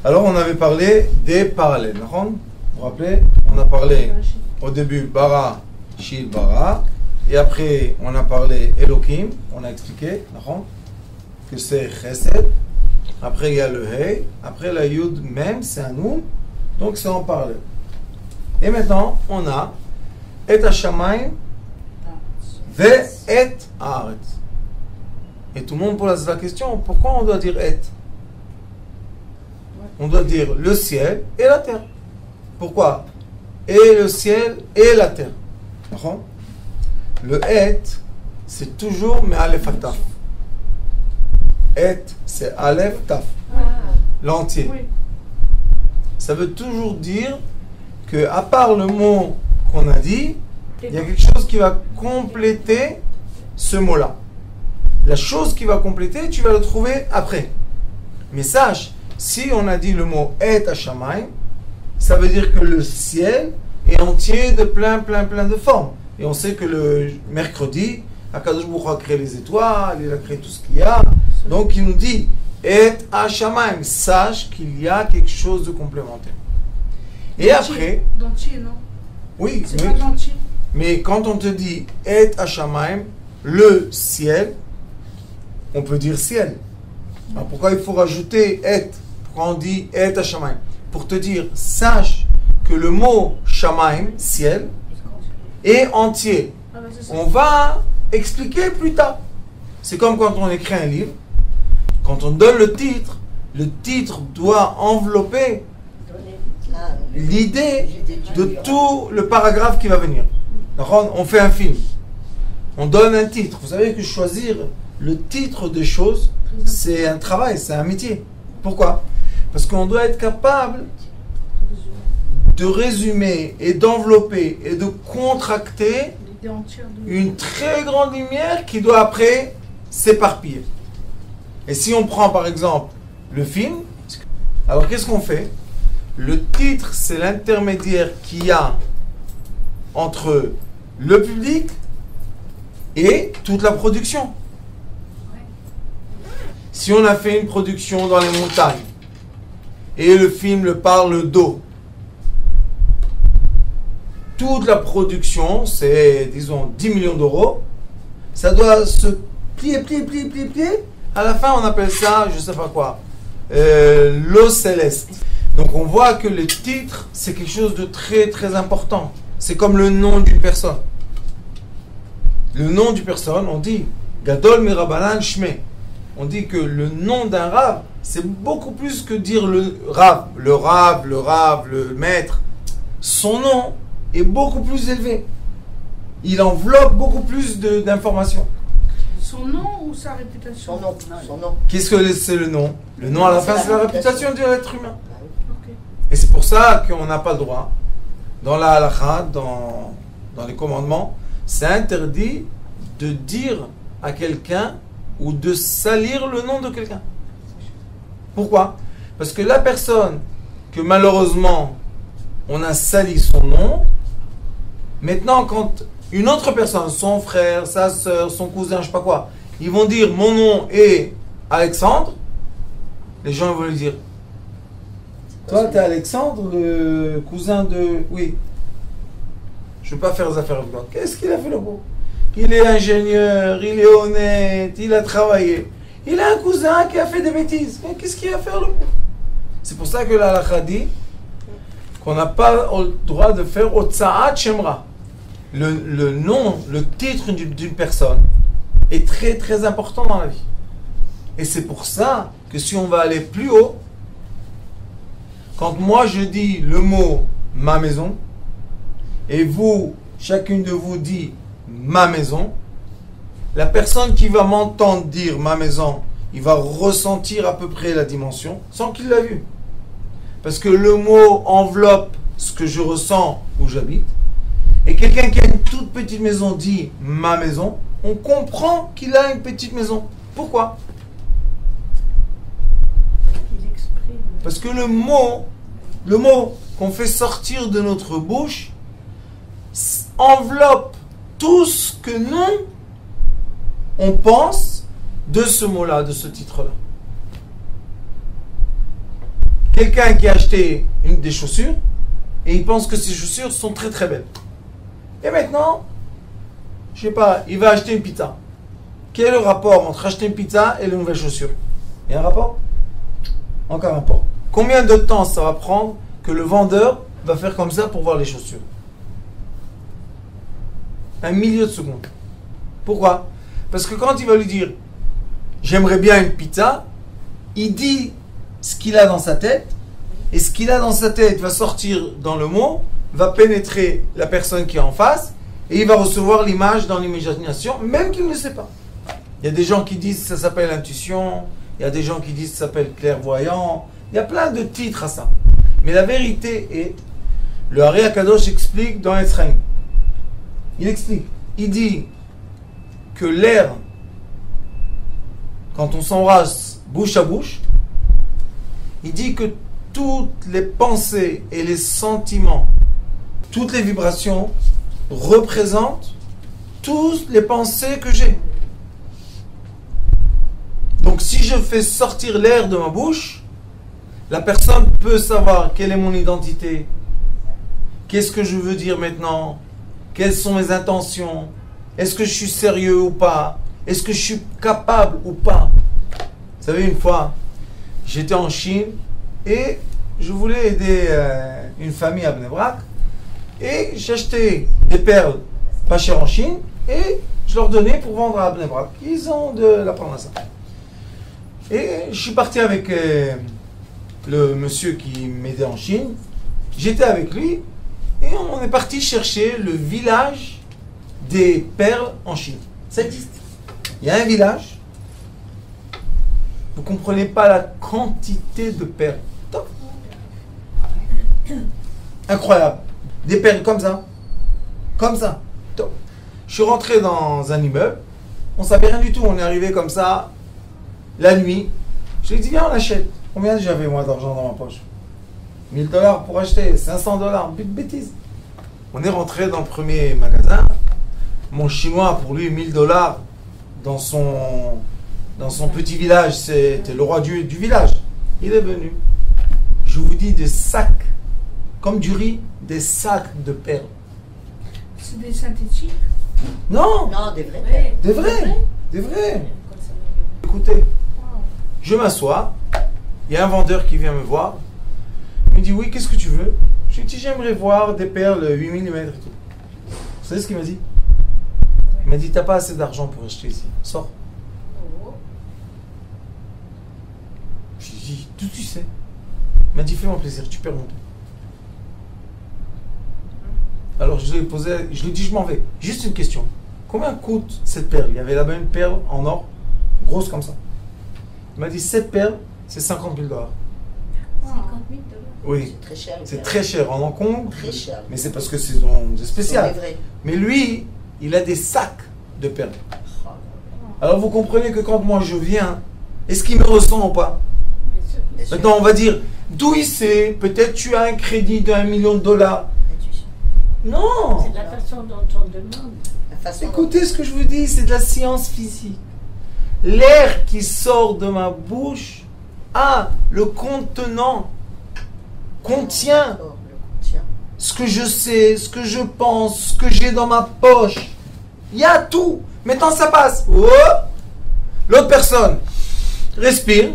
Alors on avait parlé des parallèles. Vous vous rappelez? On a parlé au début bara, shil bara. Et après on a parlé Elohim. On a expliqué que c'est chesed. Après il y a le hey. Après la yud même c'est un noun. Donc c'est en parallèle. Et maintenant on a et hashamayim ve et haaretz. Et tout le monde pose la question, pourquoi on doit dire et? On doit dire le ciel et la terre. Pourquoi? Et le ciel et la terre. Le et, c'est toujours mais aleph taf. Et, c'est aleph taf. L'entier. Ça veut toujours dire que, à part le mot qu'on a dit, il y a quelque chose qui va compléter ce mot-là. La chose qui va compléter, tu vas le trouver après. Mais sache, si on a dit le mot et hashamayim, ça veut dire que le ciel est entier de plein de formes. Et on sait que le mercredi, Akadosh Baruch Hu a créé les étoiles, il a créé tout ce qu'il y a. Donc il nous dit et hashamayim, sache qu'il y a quelque chose de complémentaire. Et après, dentier, non? Oui, c'est pas dentier. Mais quand on te dit et hashamayim, le ciel, on peut dire ciel. Alors pourquoi il faut rajouter et? Pourquoi on dit et hashamayim? Pour te dire, sache que le mot shamayim, ciel, est entier. On va expliquer plus tard. C'est comme quand on écrit un livre. Quand on donne le titre doit envelopper l'idée de tout le paragraphe qui va venir. On fait un film. On donne un titre. Vous savez que choisir le titre des choses, c'est un travail, c'est un métier. Pourquoi? Parce qu'on doit être capable de résumer et d'envelopper et de contracter une très grande lumière qui doit après s'éparpiller. Et si on prend par exemple le film, alors qu'est-ce qu'on fait? Le titre, c'est l'intermédiaire qu'il y a entre le public et toute la production. Si on a fait une production dans les montagnes et le film parle d'eau, toute la production, c'est disons 10 millions d'euros, ça doit se plier. À la fin, on appelle ça, je sais pas quoi, l'eau céleste. Donc on voit que le titre, c'est quelque chose de très important. C'est comme le nom d'une personne. Le nom d'une personne, on dit Gadol Mirabanan Shme. On dit que le nom d'un rave, c'est beaucoup plus que dire le rave, le maître. Son nom est beaucoup plus élevé. Il enveloppe beaucoup plus d'informations. Son nom ou sa réputation? Son nom. Qu'est-ce que c'est le nom? Le nom à la fin, c'est la réputation de l'être humain. Et c'est pour ça qu'on n'a pas le droit, dans la halakha, dans les commandements, c'est interdit de dire à quelqu'un ou de salir le nom de quelqu'un. Pourquoi? Parce que la personne que malheureusement on a sali son nom, maintenant quand une autre personne, son frère, sa soeur, son cousin, je sais pas quoi, ils vont dire mon nom est Alexandre, les gens vont lui dire toi t'es Alexandre, le cousin de... Oui. Je ne veux pas faire des affaires avec toi. Qu'est-ce qu'il a fait le beau? Il est ingénieur, il est honnête, il a travaillé. Il a un cousin qui a fait des bêtises. Mais qu'est-ce qu'il va faire le beau? C'est pour ça que la halakha dit qu'on n'a pas le droit de faire Otsa'at Shemra. Le nom, le titre d'une personne est très important dans la vie. Et c'est pour ça que si on va aller plus haut, quand moi je dis le mot ma maison, et vous, chacune de vous dit ma maison, la personne qui va m'entendre dire ma maison, il va ressentir à peu près la dimension sans qu'il l'a vu. Parce que le mot enveloppe ce que je ressens où j'habite. Et quelqu'un qui a une toute petite maison dit ma maison, on comprend qu'il a une petite maison. Pourquoi? Parce que le mot qu'on fait sortir de notre bouche enveloppe tout ce que nous, on pense de ce mot-là, de ce titre-là. quelqu'un qui a acheté des chaussures et il pense que ces chaussures sont très très belles. Et maintenant, je sais pas, il va acheter une pizza. Quel est le rapport entre acheter une pizza et les nouvelles chaussures? Il y a un rapport? Encore un rapport. Combien de temps ça va prendre que le vendeur va faire comme ça pour voir les chaussures? Un million de secondes. Pourquoi? Parce que quand il va lui dire j'aimerais bien une pizza, il dit ce qu'il a dans sa tête, et ce qu'il a dans sa tête va sortir dans le mot, va pénétrer la personne qui est en face, et il va recevoir l'image dans l'imagination, même qu'il ne sait pas. Il y a des gens qui disent que ça s'appelle intuition, il y a des gens qui disent que ça s'appelle clairvoyant, il y a plein de titres à ça. Mais la vérité est, le Hari Akadosh explique dans Etzraïm. Il explique, il dit que l'air, quand on s'embrasse bouche à bouche, il dit que toutes les pensées et les sentiments, toutes les vibrations représentent toutes les pensées que j'ai. Donc si je fais sortir l'air de ma bouche, la personne peut savoir quelle est mon identité, qu'est-ce que je veux dire maintenant, quelles sont mes intentions, est-ce que je suis sérieux ou pas, est-ce que je suis capable ou pas. Vous savez, une fois, j'étais en Chine et je voulais aider une famille à Bnei Brak et j'achetais des perles pas chères en Chine et je leur donnais pour vendre à Bnei Brak. Ils ont de la parnassa. Et je suis parti avec le monsieur qui m'aidait en Chine. J'étais avec lui et on est parti chercher le village des perles en Chine. Ça existe. Il y a un village. Vous ne comprenez pas la quantité de perles. Top. Incroyable. Des perles comme ça. Comme ça. Top. Je suis rentré dans un immeuble. On ne savait rien du tout. On est arrivé comme ça. La nuit, je lui ai dit, viens, on achète. Combien j'avais, moi, d'argent dans ma poche? $1000 pour acheter, $500, bêtise. On est rentré dans le premier magasin. Mon chinois, pour lui, $1000 dans son petit village, c'était le roi du village. Il est venu. Je vous dis, des sacs, comme du riz, des sacs de perles. C'est des synthétiques? Non, Non, des vrais. des vrais, des vrais. Écoutez. Je m'assois, il y a un vendeur qui vient me voir, il me dit oui, qu'est-ce que tu veux? Je lui dis j'aimerais voir des perles 8 mm et tout. Vous savez ce qu'il m'a dit? Il m'a dit t'as pas assez d'argent pour acheter ici, sors. Je lui ai dit d'où tu sais? Il m'a dit fais-moi plaisir, tu perds mon temps. Alors je lui ai dit je m'en vais, juste une question, combien coûte cette perle? Il y avait là-bas une perle en or, grosse comme ça. Il m'a dit, cette perle, c'est $50 000. 50 000 Oui. C'est très cher. C'est très cher en Hong Kong. Très cher. Mais c'est parce que c'est spécial. Mais lui, il a des sacs de perles. Alors vous comprenez que quand moi je viens, est-ce qu'il me ressent ou pas? Bien sûr. Maintenant on va dire, d'où il sait? Peut-être tu as un crédit d'1 million de dollars. Non. C'est la façon dont on demande. Écoutez ce que je vous dis, c'est de la science physique. L'air qui sort de ma bouche a le contenant, contient ce que je sais, ce que je pense, ce que j'ai dans ma poche. Il y a tout. Maintenant ça passe. Oh. L'autre personne respire.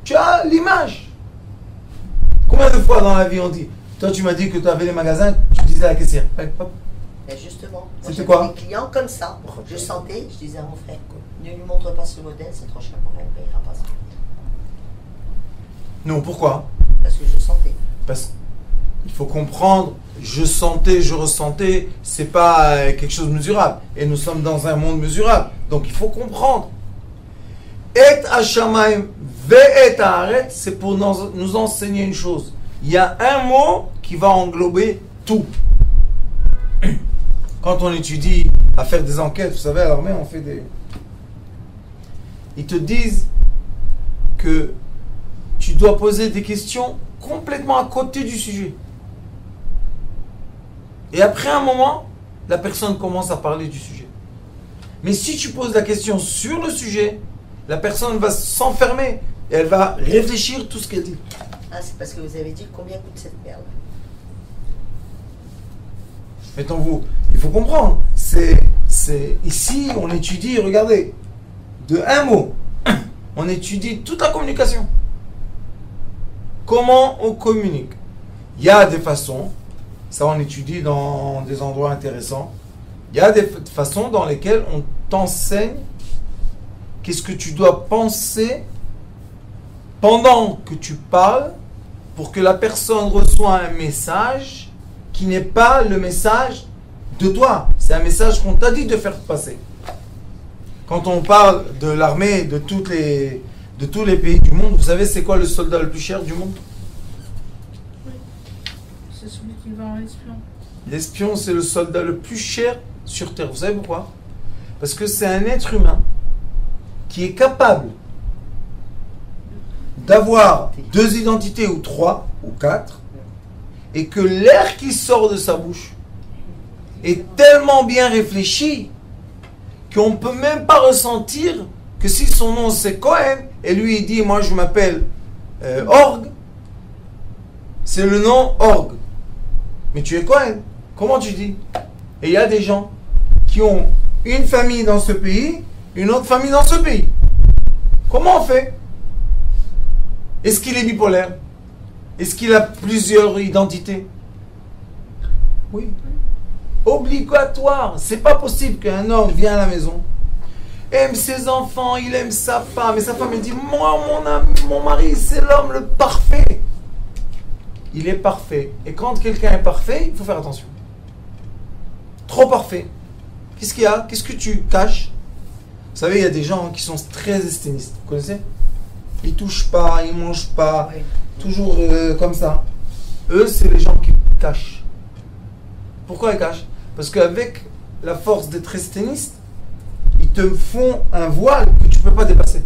Tu as l'image. Combien de fois dans la vie on dit, toi tu m'as dit que tu avais les magasins, tu disais à la caissière. Allez, hop. Et justement, c'était quoi? Des clients comme ça, je sentais, je disais à mon frère, ne lui montre pas ce modèle, c'est trop cher pour elle, il ne payera pas ça. Non, pourquoi? Parce que je sentais. Parce qu'il faut comprendre, je sentais, je ressentais, c'est pas quelque chose de mesurable. Et nous sommes dans un monde mesurable. Donc il faut comprendre. Et Hashamaim ve'et haaretz, c'est pour nous enseigner une chose. Il y a un mot qui va englober tout. Quand on étudie à faire des enquêtes, vous savez, à l'armée, on fait des... Ils te disent que tu dois poser des questions complètement à côté du sujet. Et après un moment, la personne commence à parler du sujet. Mais si tu poses la question sur le sujet, la personne va s'enfermer et elle va réfléchir tout ce qu'elle dit. Ah, c'est parce que vous avez dit combien coûte cette perle. Mettons-vous, il faut comprendre, c'est ici on étudie, regardez, de un mot, on étudie toute la communication. Comment on communique. Il y a des façons, ça on étudie dans des endroits intéressants, il y a des façons dans lesquelles on t'enseigne qu'est-ce que tu dois penser pendant que tu parles pour que la personne reçoive un message qui n'est pas le message de toi. C'est un message qu'on t'a dit de faire passer. Quand on parle de l'armée de tous les pays du monde, vous savez c'est quoi le soldat le plus cher du monde? Oui. C'est celui qui va en espion. L'espion, c'est le soldat le plus cher sur Terre. Vous savez pourquoi? Parce que c'est un être humain qui est capable d'avoir 2 identités ou 3 ou 4 et que l'air qui sort de sa bouche est tellement bien réfléchi qu'on ne peut même pas ressentir que si son nom c'est Cohen et lui il dit moi je m'appelle Org, c'est le nom Org, mais tu es Cohen, comment tu dis? Et il y a des gens qui ont une famille dans ce pays, une autre famille dans ce pays. Comment on fait? Est-ce qu'il est bipolaire? Est-ce qu'il a plusieurs identités? Oui. Obligatoire. C'est pas possible qu'un homme vienne à la maison, aime ses enfants, il aime sa femme, et sa femme elle dit moi mon mari c'est l'homme le parfait. Il est parfait. Et quand quelqu'un est parfait, il faut faire attention. Trop parfait. Qu'est-ce qu'il y a? Qu'est-ce que tu caches? Vous savez, il y a des gens qui sont très esténistes. Vous connaissez? Ils touchent pas, ils mangent pas, oui. Toujours comme ça. Eux, c'est les gens qui cachent. Pourquoi ils cachent? Parce qu'avec la force d'être esténiste, ils te font un voile que tu ne peux pas dépasser.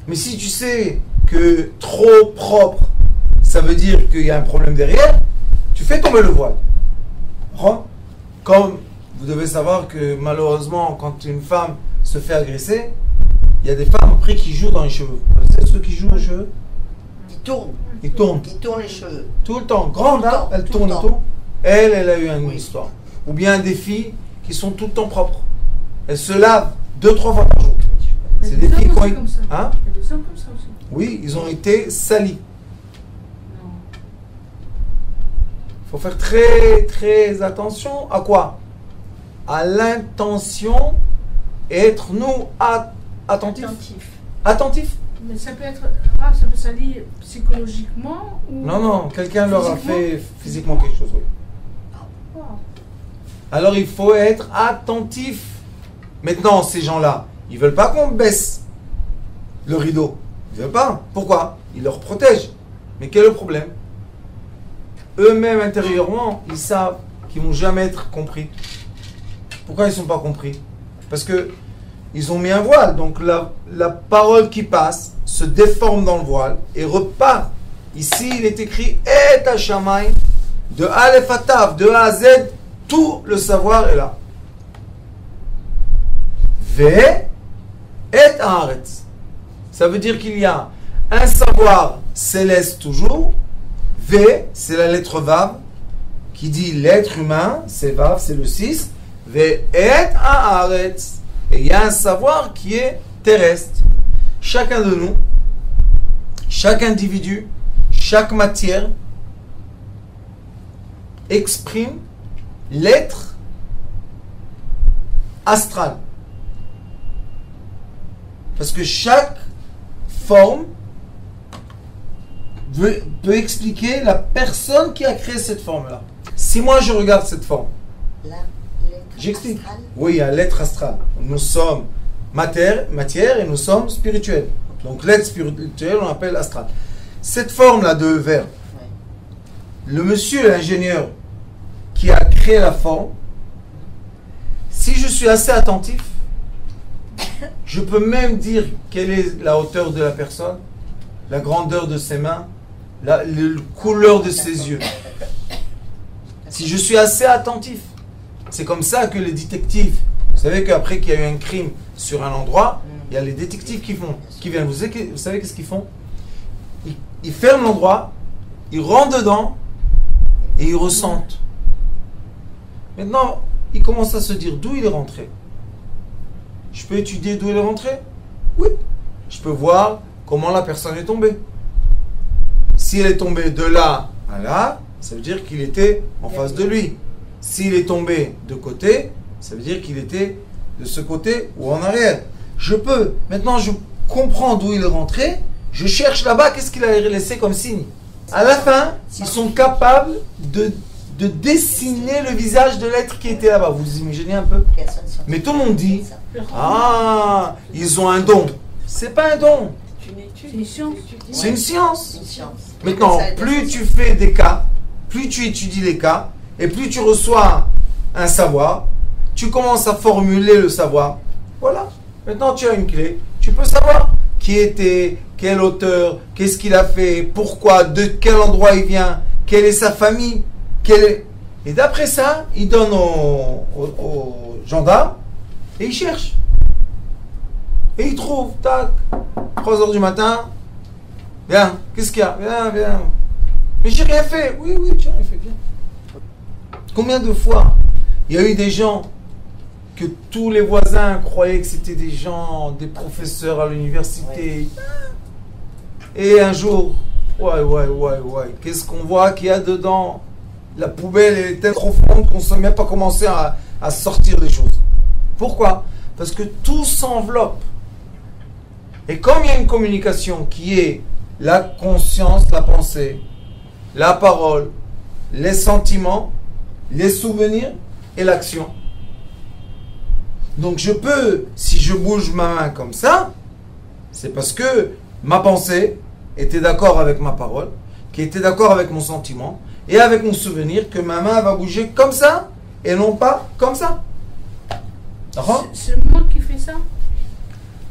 Mais si tu sais que trop propre, ça veut dire qu'il y a un problème derrière, tu fais tomber le voile. Comme vous devez savoir que malheureusement, quand une femme se fait agresser, il y a des femmes après qui jouent dans les cheveux. Vous savez ceux qui jouent aux cheveux? Ils tournent. Ils tournent. Ils tournent les cheveux. Tout le temps. Grande, là, elle tourne et tourne. Elle a eu une histoire. Ou bien des filles qui sont tout le temps propres. Elles se lavent 2-3 fois par jour. C'est des filles comme ça. Hein? Il y a des hommes comme ça aussi. Oui, ils ont été salis. Il faut faire très très attention à quoi? À l'intention et être nous attentifs. Attentif. Mais ça peut être ça peut salir psychologiquement ou Non, quelqu'un leur a fait physiquement quelque chose. Oui. Wow. Alors il faut être attentif. Maintenant, ces gens-là, ils veulent pas qu'on baisse le rideau. Ils veulent pas. Pourquoi? Ils leur protègent. Mais quel est le problème? Eux-mêmes intérieurement, ils savent qu'ils vont jamais être compris. Pourquoi ils sont pas compris? Parce que ils ont mis un voile, donc la parole qui passe se déforme dans le voile et repart. Ici, il est écrit Et Hashamayim, de Aleph à Tav, de A à Z, tout le savoir est là. Ve et Haaretz. Ça veut dire qu'il y a un savoir céleste toujours. V, c'est la lettre Vav, qui dit l'être humain, c'est Vav, c'est le 6. Ve et Haaretz. Et il y a un savoir qui est terrestre. Chacun de nous, chaque individu, chaque matière exprime l'être astral. Parce que chaque forme peut expliquer la personne qui a créé cette forme-là. Si moi je regarde cette forme, j'explique. Oui, il y a l'être astral. Nous sommes matière et nous sommes spirituels. Donc l'être spirituel, on appelle astral. Cette forme-là de verre, le monsieur, l'ingénieur qui a créé la forme, si je suis assez attentif, je peux même dire quelle est la hauteur de la personne, la grandeur de ses mains, la couleur de ses yeux. Si je suis assez attentif. C'est comme ça que les détectives, vous savez qu'après qu'il y a eu un crime sur un endroit, il y a les détectives qui viennent. Vous savez qu'est-ce qu'ils font? Ils ferment l'endroit, ils rentrent dedans et ils ressentent. Maintenant, ils commencent à se dire d'où il est rentré. Je peux étudier d'où il est rentré? Oui. Je peux voir comment la personne est tombée. Si elle est tombée de là à là, ça veut dire qu'il était en face de lui. S'il est tombé de côté, ça veut dire qu'il était de ce côté ou en arrière. Je peux. Maintenant, je comprends d'où il est rentré. Je cherche là-bas, qu'est-ce qu'il a laissé comme signe. À la fin, ils sont capables de dessiner le visage de l'être qui était là-bas. Vous imaginez un peu? Mais tout le monde dit, ah, ils ont un don. C'est pas un don. C'est une science. C'est une science. Maintenant, plus tu fais des cas, plus tu étudies les cas, et plus tu reçois un savoir, tu commences à formuler le savoir. Voilà. Maintenant, tu as une clé. Tu peux savoir qui était, quel auteur, qu'est-ce qu'il a fait, pourquoi, de quel endroit il vient, quelle est sa famille. Et d'après ça, il donne aux gendarmes et il cherche. Et il trouve, tac, 3h du matin, viens, qu'est-ce qu'il y a? Viens. Mais j'ai rien fait. Oui, tu as rien fait, viens. Combien de fois il y a eu des gens que tous les voisins croyaient que c'était des gens, des professeurs à l'université. Et un jour, ouais, qu'est-ce qu'on voit qu'il y a dedans? La poubelle est tellement profonde qu'on ne sait même pas commencer à sortir des choses. Pourquoi? Parce que tout s'enveloppe. Et comme il y a une communication qui est la conscience, la pensée, la parole, les sentiments, les souvenirs et l'action. Donc je peux, si je bouge ma main comme ça, c'est parce que ma pensée était d'accord avec ma parole, qui était d'accord avec mon sentiment et avec mon souvenir que ma main va bouger comme ça et non pas comme ça. D'accord ? C'est moi qui fais ça?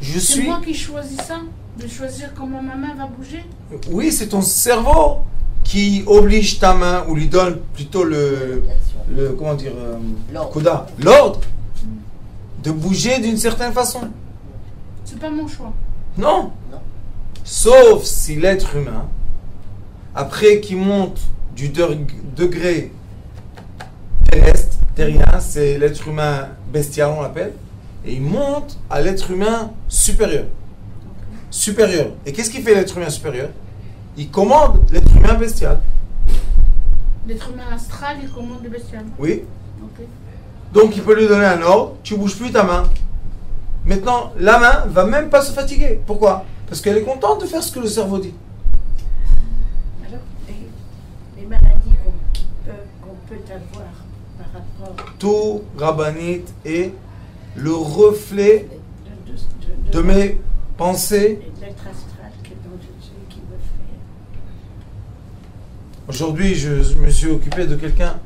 C'est moi qui choisis ça? De choisir comment ma main va bouger? Oui, c'est ton cerveau qui oblige ta main, ou lui donne plutôt l'ordre de bouger d'une certaine façon. C'est pas mon choix. Non. Sauf si l'être humain, après qu'il monte du degré terrestre, terrien, c'est l'être humain bestial, on l'appelle, et il monte à l'être humain supérieur. Supérieur. Et qu'est-ce qu'il fait l'être humain supérieur? Il commande l'être humain bestial. L'être humain astral, il commande le bestial. Oui. Okay. Donc il peut lui donner un ordre, tu bouges plus ta main. Maintenant, la main va même pas se fatiguer. Pourquoi? Parce qu'elle est contente de faire ce que le cerveau dit. Alors, les maladies qu'on peut avoir par rapport... Tout Rabbanit est le reflet de mes pensées. L'être astral dont je sais qui veut faire. Aujourd'hui, je me suis occupé de quelqu'un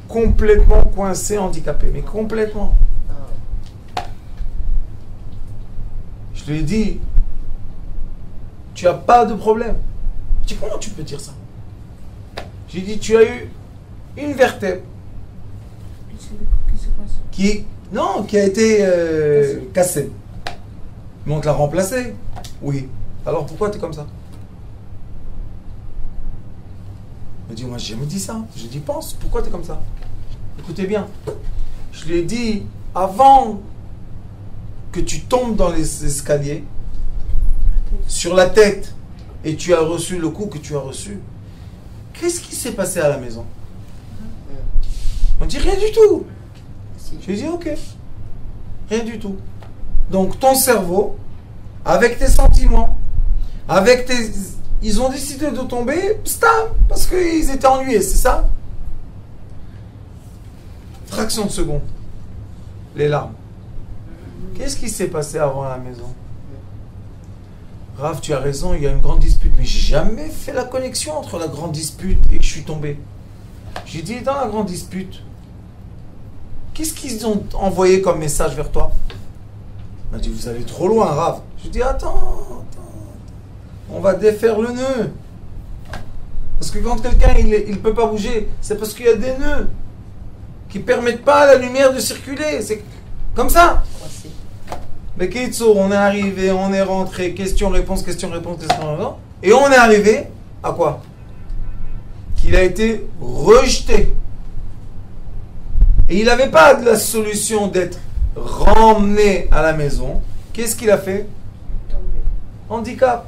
complètement coincé, handicapé, mais complètement. Je lui ai dit, tu n'as pas de problème. Je dis, comment tu peux dire ça? J'ai dit, tu as eu une vertèbre qui a été cassée. Mais on te l'a remplacée. Oui. Alors pourquoi tu es comme ça? Il m'a dit, moi j'ai jamais dit ça. J'ai dit, pense, pourquoi tu es comme ça? Écoutez bien. Je lui ai dit, avant que tu tombes dans les escaliers, sur la tête, et tu as reçu le coup que tu as reçu, qu'est-ce qui s'est passé à la maison? On dit rien du tout. J'ai dit ok, rien du tout. Donc ton cerveau, avec tes sentiments, avec tes... Ils ont décidé de tomber, parce qu'ils étaient ennuyés, c'est ça? Fraction de seconde. Les larmes. Qu'est-ce qui s'est passé avant à la maison? Rav, tu as raison, il y a une grande dispute. Mais j'ai jamais fait la connexion entre la grande dispute et que je suis tombé. J'ai dit, dans la grande dispute, qu'est-ce qu'ils ont envoyé comme message vers toi? Il m'a dit, vous allez trop loin, Rav. Je dis, attends. On va défaire le nœud. Parce que quand quelqu'un il peut pas bouger, c'est parce qu'il y a des nœuds. qui ne permettent pas à la lumière de circuler. C'est comme ça. Coincé. Mais Keitso, on est arrivé, on est rentré, question-réponse, question-réponse, question-réponse. Et on est arrivé à quoi? Qu'il a été rejeté. Et il n'avait pas de la solution d'être ramené à la maison. Qu'est-ce qu'il a fait? Handicap.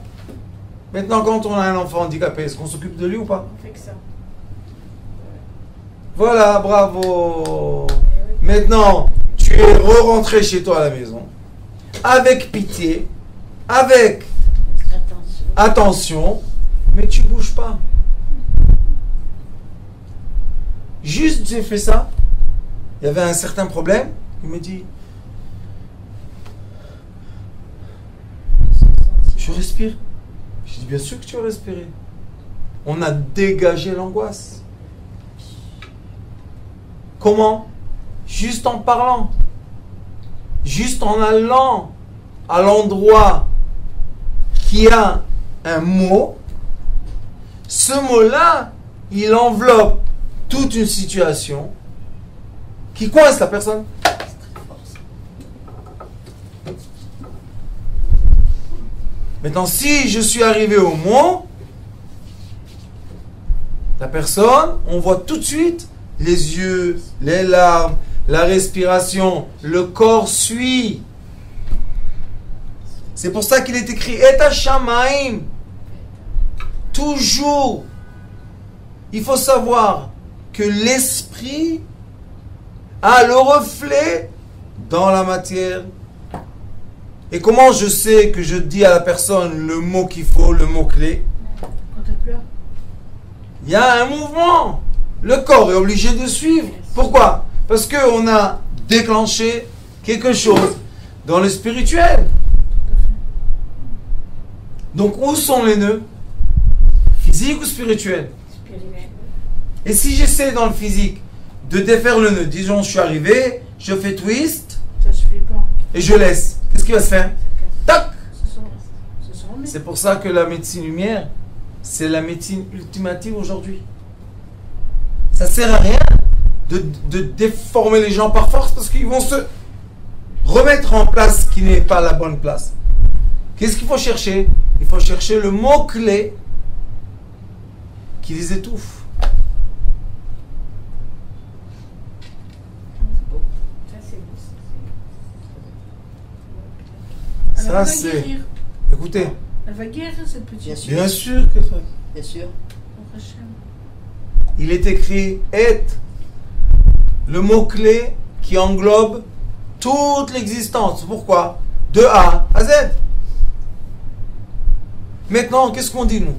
Maintenant, quand on a un enfant handicapé, est-ce qu'on s'occupe de lui ou pas? On fait que ça. Voilà, bravo. Maintenant, tu es re-rentré chez toi à la maison, avec pitié, avec attention, mais tu bouges pas. Juste, j'ai fait ça. Il y avait un certain problème. Il me dit, je respire. Je dis, bien sûr que tu vas respirer. On a dégagé l'angoisse. Comment? Juste en parlant. Juste en allant à l'endroit qui a un mot. Ce mot-là, il enveloppe toute une situation qui coince la personne. Maintenant, si je suis arrivé au mot, la personne, on voit tout de suite les yeux, les larmes, la respiration, le corps suit. C'est pour ça qu'il est écrit Et Hashamaim. Toujours, il faut savoir que l'esprit a le reflet dans la matière. Et comment je sais que je dis à la personne le mot qu'il faut, le mot clé? Quand tu pleures. Il y a un mouvement. Le corps est obligé de suivre. Pourquoi? Parce qu'on a déclenché quelque chose dans le spirituel. Donc où sont les nœuds? Physique ou spirituel? Spirituel. Et si j'essaie dans le physique de défaire le nœud, disons je suis arrivé, je fais twist Ça suffit pas. et je laisse, qu'est-ce qui va se faire? Tac! Ce sont les- C'est pour ça que la médecine lumière, c'est la médecine ultimative aujourd'hui. Ça sert à rien de déformer les gens par force parce qu'ils vont se remettre en place ce qui n'est pas la bonne place. Qu'est-ce qu'il faut chercher? Il faut chercher le mot-clé qui les étouffe. Ça, c'est beau. Ça, Alors, elle va c'est- guérir. Écoutez, Elle va guérir cette petite. Bien sûr. bien sûr que ça. Bien sûr. Au Hachem. Il est écrit et le mot-clé qui englobe toute l'existence. Pourquoi? De A à Z. Maintenant, qu'est-ce qu'on dit nous?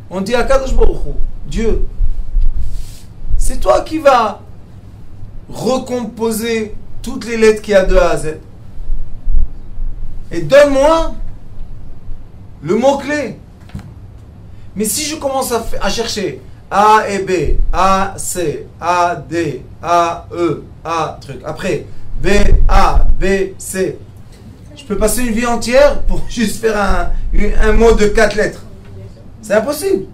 On dit à Kadosh Baruch Hu, Dieu, c'est toi qui vas recomposer toutes les lettres qu'il y a de A à Z. Et donne-moi le mot-clé. Mais si je commence à chercher A et B, A, C, A, D, A, E, A, truc. Après, B, A, B, C. Je peux passer une vie entière pour juste faire un mot de 4 lettres. C'est impossible.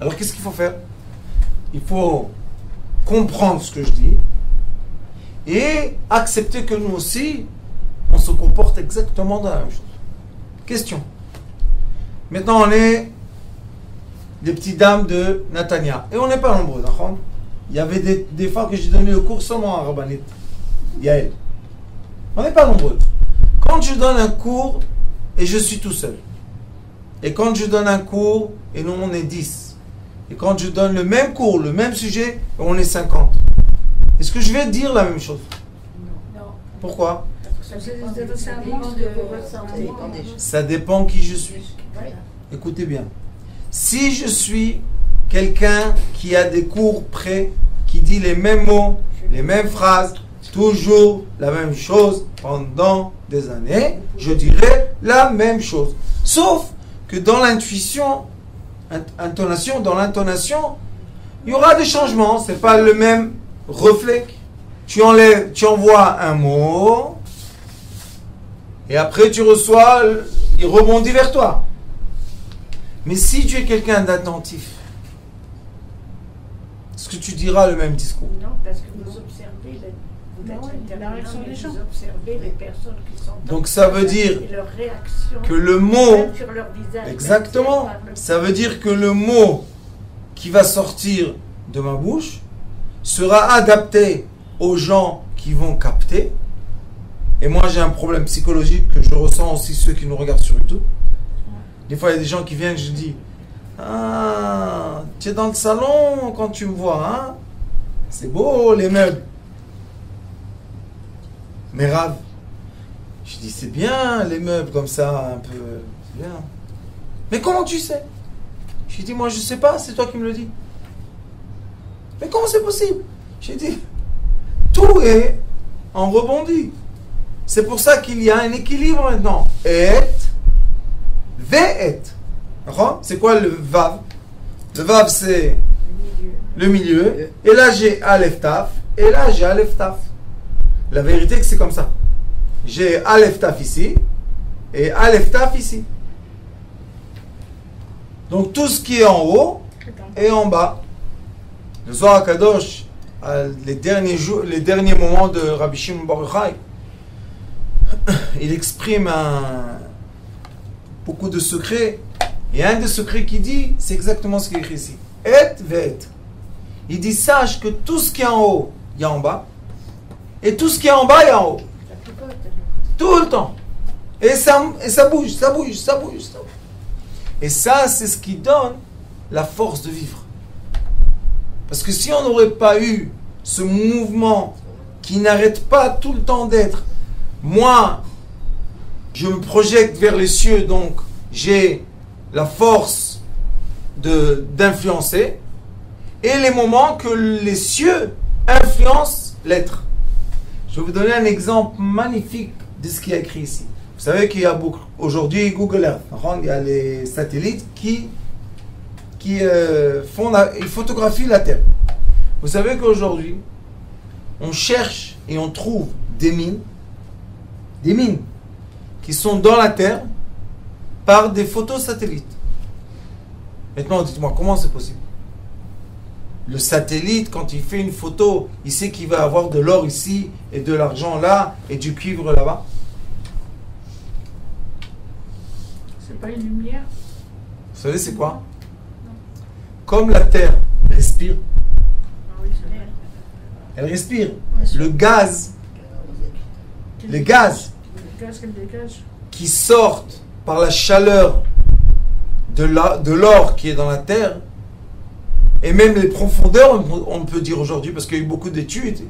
Alors qu'est-ce qu'il faut faire? Il faut comprendre ce que je dis et accepter que nous aussi, on se comporte exactement de la même chose. Question. Maintenant, on est des petites dames de Natania. Et on n'est pas nombreux, d'accord? Il y avait des fois que j'ai donné le cours seulement à Rabbanit. Yael. On n'est pas nombreux. Quand je donne un cours et je suis tout seul, et quand je donne un cours et nous on est 10, et quand je donne le même cours, le même sujet, et on est 50, est-ce que je vais dire la même chose? Non. Pourquoi? Ça dépend de vos Ça dépend des choses. Ça dépend qui je suis. Oui. Écoutez bien. Si je suis quelqu'un qui a des cours prêts, qui dit les mêmes mots, les mêmes phrases, toujours la même chose pendant des années, je dirais la même chose. Sauf que dans l'intuition, dans l'intonation, il y aura des changements. C'est pas le même reflet. Tu envoies un mot, et après tu reçois, il rebondit vers toi. Mais si tu es quelqu'un d'attentif, est-ce que tu diras le même discours? Non, parce que vous observez, vous Non, êtes la réaction des gens. vous observez les personnes qui sont Donc ça veut dire et leurs réactions que le mot, même sur leur visage, exactement, même si elles parlent ça veut dire que le mot qui va sortir de ma bouche sera adapté aux gens qui vont capter. Et moi j'ai un problème psychologique que je ressens aussi ceux qui nous regardent sur YouTube. Des fois il y a des gens qui viennent, je dis ah, tu es dans le salon quand tu me vois, hein? C'est beau les meubles. Mais Rav, je dis c'est bien les meubles comme ça, un peu, c'est bien. Mais comment tu sais? Je dis moi je sais pas, c'est toi qui me le dis. Mais comment c'est possible? J'ai dit tout est en rebondi. C'est pour ça qu'il y a un équilibre maintenant. Et, ve'et. C'est quoi le vav? Le vav c'est le milieu. Et là j'ai Aleph Taf. Et là j'ai Aleph Taf. La vérité c'est comme ça. J'ai Aleph Taf ici. Et Aleph Taf ici. Donc tout ce qui est en haut et en bas. Le Zohar HaKadosh, les derniers moments de Rabbi Shimon Bar Yochai, il exprime beaucoup de secrets. Et un des secrets qu'il dit, c'est exactement ce qu'il écrit ici. Et ve'et. Il dit, sache que tout ce qui est en haut, il y a en bas. Et tout ce qui est en bas, il y a en haut. Tout le temps. Et ça bouge, ça bouge, ça bouge, ça bouge. Et ça, c'est ce qui donne la force de vivre. Parce que si on n'aurait pas eu ce mouvement qui n'arrête pas tout le temps d'être, moi, je me projette vers les cieux, donc j'ai la force d'influencer, et les moments que les cieux influencent l'être. Je vais vous donner un exemple magnifique de ce qui est écrit ici. Vous savez qu'il y a aujourd'hui Google Earth, il y a les satellites qui photographient la Terre. Vous savez qu'aujourd'hui, on cherche et on trouve des mines qui sont dans la Terre par des photos satellites. Maintenant, dites-moi, comment c'est possible? Le satellite, quand il fait une photo, il sait qu'il va avoir de l'or ici, et de l'argent là, et du cuivre là-bas. C'est pas une lumière. Vous savez c'est quoi? Comme la Terre respire, Ah oui, c'est vrai. elle respire. Le gaz, les gaz Le gaz qu'elle dégage. qui sortent par la chaleur de l'or qui est dans la Terre, et même les profondeurs, on peut dire aujourd'hui, parce qu'il y a eu beaucoup d'études,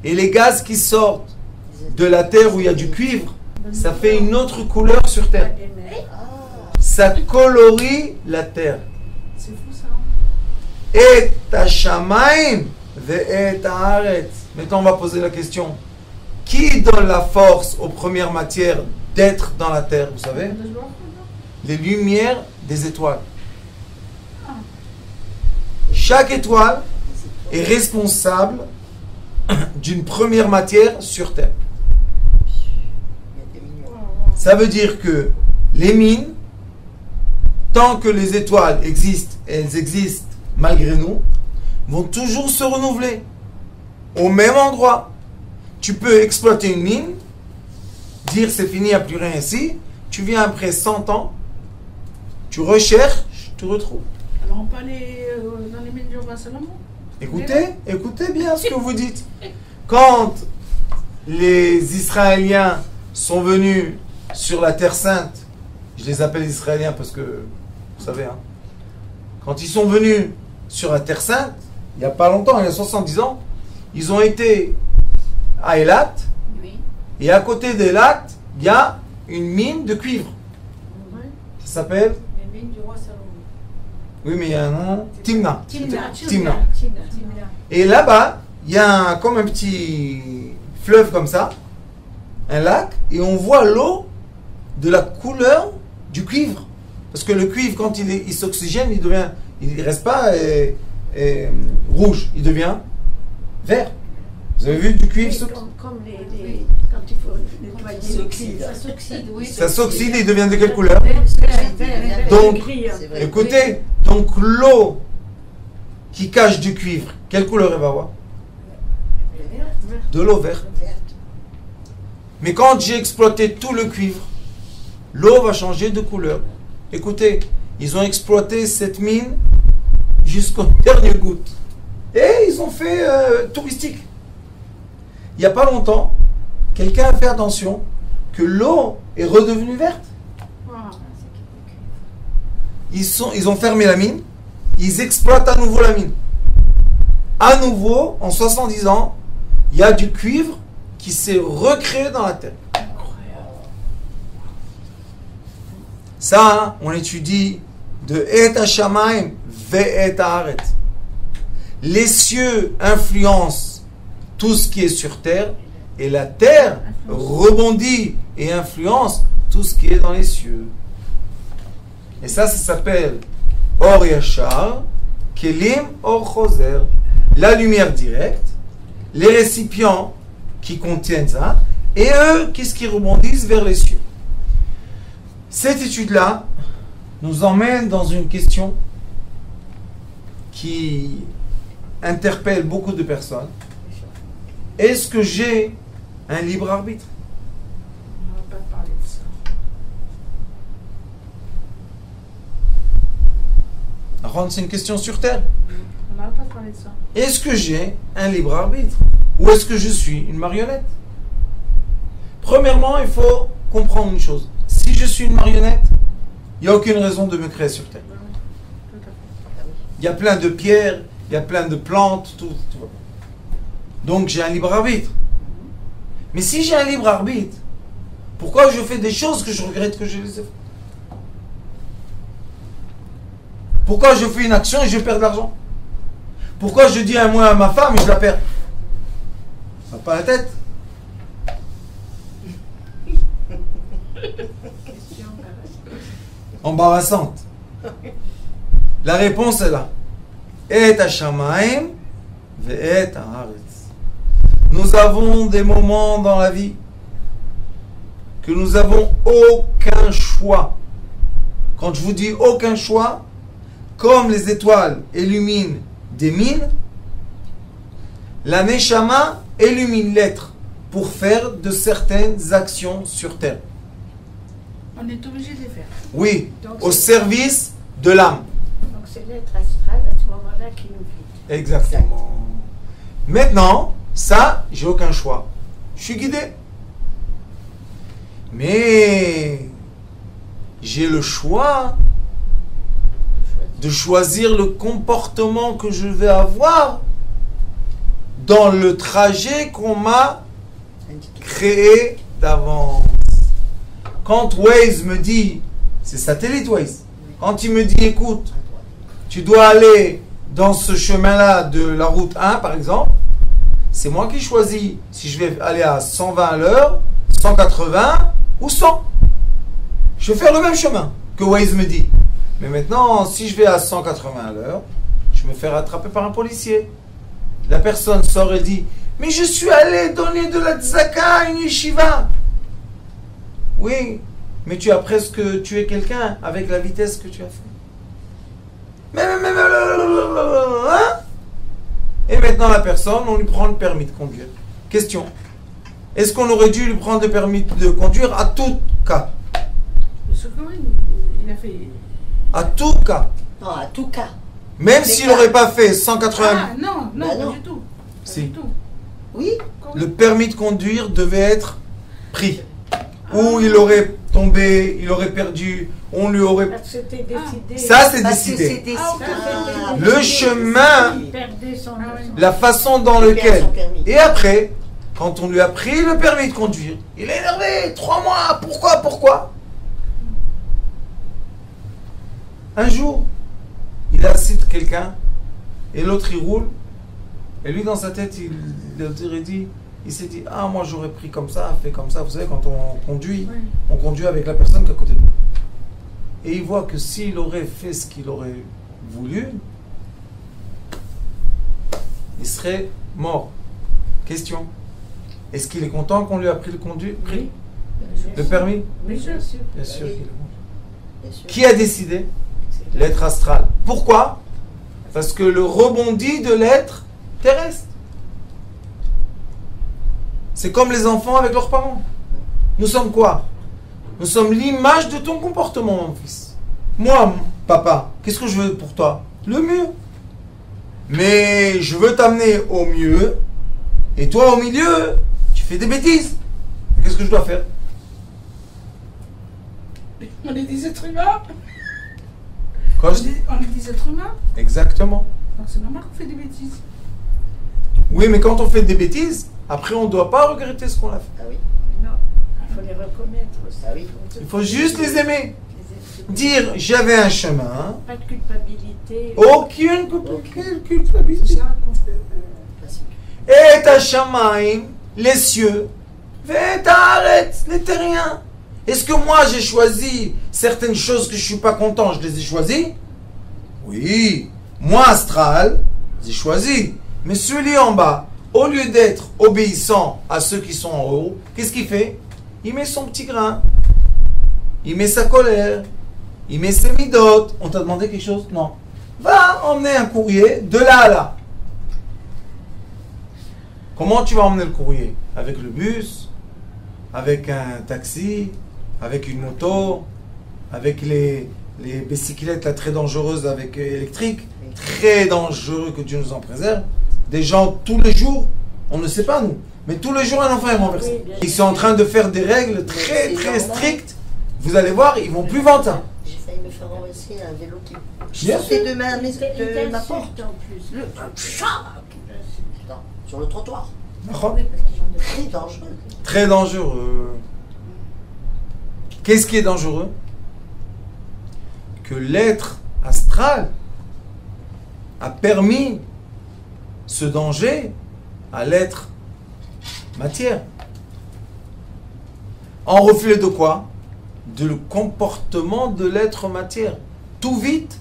et les gaz qui sortent de la Terre où il y a du cuivre, ça fait une autre couleur sur Terre. Ça colorie la Terre. C'est fou ça. Hein? Et Hashamayim ve'et haaretz. Maintenant, on va poser la question. Qui donne la force aux premières matières d'être dans la Terre, vous savez? Les lumières des étoiles. Chaque étoile est responsable d'une première matière sur Terre. Ça veut dire que les mines, tant que les étoiles existent, et elles existent malgré nous, vont toujours se renouveler au même endroit. Tu peux exploiter une mine, dire c'est fini, il n'y a plus rien ici, tu viens après 100 ans, tu recherches, tu retrouves. Alors on peut aller dans les mines du roi Salomon. Écoutez bien ce que vous dites. Quand les Israéliens sont venus sur la Terre Sainte, je les appelle Israéliens parce que, vous savez, hein, quand ils sont venus sur la Terre Sainte, il n'y a pas longtemps, il y a 70 ans, ils ont été à Eilat, et à côté d'Eilat, il y a une mine de cuivre. Ça s'appelle? Les mines du roi Salomon. Oui, mais il y a un nom. Timna. Timna. Et là-bas, il y a comme un petit fleuve comme ça, un lac, et on voit l'eau de la couleur du cuivre. Parce que le cuivre, quand il s'oxygène, il ne reste pas rouge, il devient vert. Vous avez vu du cuivre? Comme quand il faut nettoyer le cuivre. Ça s'oxyde, oui. Ça s'oxyde et il devient de quelle couleur? Donc, C'est vrai. écoutez, donc l'eau qui cache du cuivre, quelle couleur elle va avoir? De l'eau verte. Mais quand j'ai exploité tout le cuivre, l'eau va changer de couleur. Écoutez, ils ont exploité cette mine jusqu'au dernier goutte. Et ils ont fait touristique. Il n'y a pas longtemps, quelqu'un a fait attention que l'eau est redevenue verte. Ils ont fermé la mine, ils exploitent à nouveau la mine. À nouveau, en 70 ans, il y a du cuivre qui s'est recréé dans la terre. Ça, hein, on étudie de Et Hashamayim ve Et Haaretz. Les cieux influencent tout ce qui est sur terre et la terre rebondit et influence tout ce qui est dans les cieux. Et ça s'appelle Or Yachar, Kelim Or Choser, la lumière directe, les récipients qui contiennent ça, et eux, qu'est-ce qui rebondissent vers les cieux. Cette étude-là nous emmène dans une question qui interpelle beaucoup de personnes. Est-ce que j'ai un libre arbitre? On ne va pas parler de ça. C'est une question sur terre. On n'a pas parlé de ça. Est-ce que j'ai un libre arbitre? Ou est-ce que je suis une marionnette? Premièrement, il faut comprendre une chose. Si je suis une marionnette, il n'y a aucune raison de me créer sur terre. Oui, tout à fait. Il y a plein de pierres, il y a plein de plantes, tout. Donc j'ai un libre arbitre. Mais si j'ai un libre arbitre, pourquoi je fais des choses que je regrette que je les ai faites? Pourquoi je fais une action et je perds de l'argent? Pourquoi je dis un mot à ma femme et je la perds? Ça n'a pas la tête. Embarrassante. La réponse est là. Et Hashamayim ve Et Haaretz. Nous avons des moments dans la vie que nous n'avons aucun choix. Quand je vous dis aucun choix, comme les étoiles illuminent des mines, la Neshama illumine l'être pour faire de certaines actions sur terre. On est obligé de les faire. Oui, Donc, au service de l'âme. Donc c'est l'être astral à ce moment-là qui nous guide. Exactement. Maintenant, ça, j'ai aucun choix. Je suis guidé. Mais j'ai le choix de choisir le comportement que je vais avoir dans le trajet qu'on m'a créé d'avance. Quand Waze me dit, c'est satellite Waze, quand il me dit, écoute, tu dois aller dans ce chemin-là de la route 1 par exemple, c'est moi qui choisis si je vais aller à 120 à l'heure, 180 ou 100. Je vais faire le même chemin que Waze me dit. Mais maintenant, si je vais à 180 à l'heure, je me fais rattraper par un policier. La personne sort et dit, mais je suis allé donner de la tzaka à une yeshiva. Oui, mais tu as presque tué quelqu'un avec la vitesse que tu as fait. Hein? Et maintenant la personne, on lui prend le permis de conduire. Question. Est-ce qu'on aurait dû lui prendre le permis de conduire à tout cas? Monsieur Cohen, il a fait... À tout cas. Non, à tout cas. Même s'il n'aurait pas fait 180... Ah, non, Bah pas non. du tout. Pas Si. du tout. Oui. Le permis de conduire devait être pris. Ou il aurait tombé, il aurait perdu, on lui aurait... Parce que c'était décidé. Ça, c'est Parce que décidé. c'est décidé. Ah, ok. Le chemin, Il perdait son... la façon dans Il perd laquelle... son permis. Et après, quand on lui a pris le permis de conduire, il est énervé. 3 mois, pourquoi? Un jour, il incite quelqu'un, et l'autre il roule, et lui dans sa tête, il s'est dit, ah moi j'aurais pris comme ça, fait comme ça. Vous savez, quand Oui. on conduit avec la personne qui est à côté de nous. Et il voit que s'il aurait fait ce qu'il aurait voulu, il serait mort. Question. Est-ce qu'il est content qu'on lui a pris Oui. le permis? Bien sûr. Bien sûr qu'il est content. Bien sûr. Qui a décidé? L'être astral. Pourquoi? Parce que le rebondi de l'être terrestre. C'est comme les enfants avec leurs parents. Nous sommes quoi? Nous sommes l'image de ton comportement, mon fils. Moi, papa, qu'est-ce que je veux pour toi? Le mieux. Mais je veux t'amener au mieux. Et toi, au milieu, tu fais des bêtises. Qu'est-ce que je dois faire? On est des êtres humains. Quand je dis... On est des êtres humains. Exactement. Donc c'est normal qu'on fait des bêtises. Oui, mais quand on fait des bêtises, après on ne doit pas regretter ce qu'on a fait. Ah oui. Non, il faut les reconnaître aussi. Ah oui. Il faut juste les aimer. Dire, j'avais un chemin. Pas de culpabilité. Aucune culpabilité. C'est ça qu'on fait. Classique. Et ta shamaim, les cieux, et ta arrête, les terriens. Est-ce que moi j'ai choisi certaines choses que je suis pas content, je les ai choisies? Oui. Moi, astral, j'ai choisi. Mais celui en bas, au lieu d'être obéissant à ceux qui sont en haut, qu'est-ce qu'il fait? Il met son petit grain. Il met sa colère. Il met ses midotes. On t'a demandé quelque chose? Non. Va emmener un courrier de là à là. Comment tu vas emmener le courrier? Avec le bus? Avec un taxi? Avec une moto? Avec les bicyclettes là, très dangereuses avec électrique? Très dangereux, que Dieu nous en préserve. Des gens tous les jours, on ne sait pas nous, mais tous les jours un enfant est renversé. Ils sont en train de faire des règles très très strictes. Vous allez voir, ils vont plus vite. Hein. J'ai failli me faire renverser un vélo qui Bien sortait sûr. de ma porte. En plus. Non, sur le trottoir. Très dangereux. Très dangereux. Qu'est-ce qui est dangereux? Que l'être astral a permis ce danger à l'être matière. En reflet de quoi? De le comportement de l'être matière. Tout vite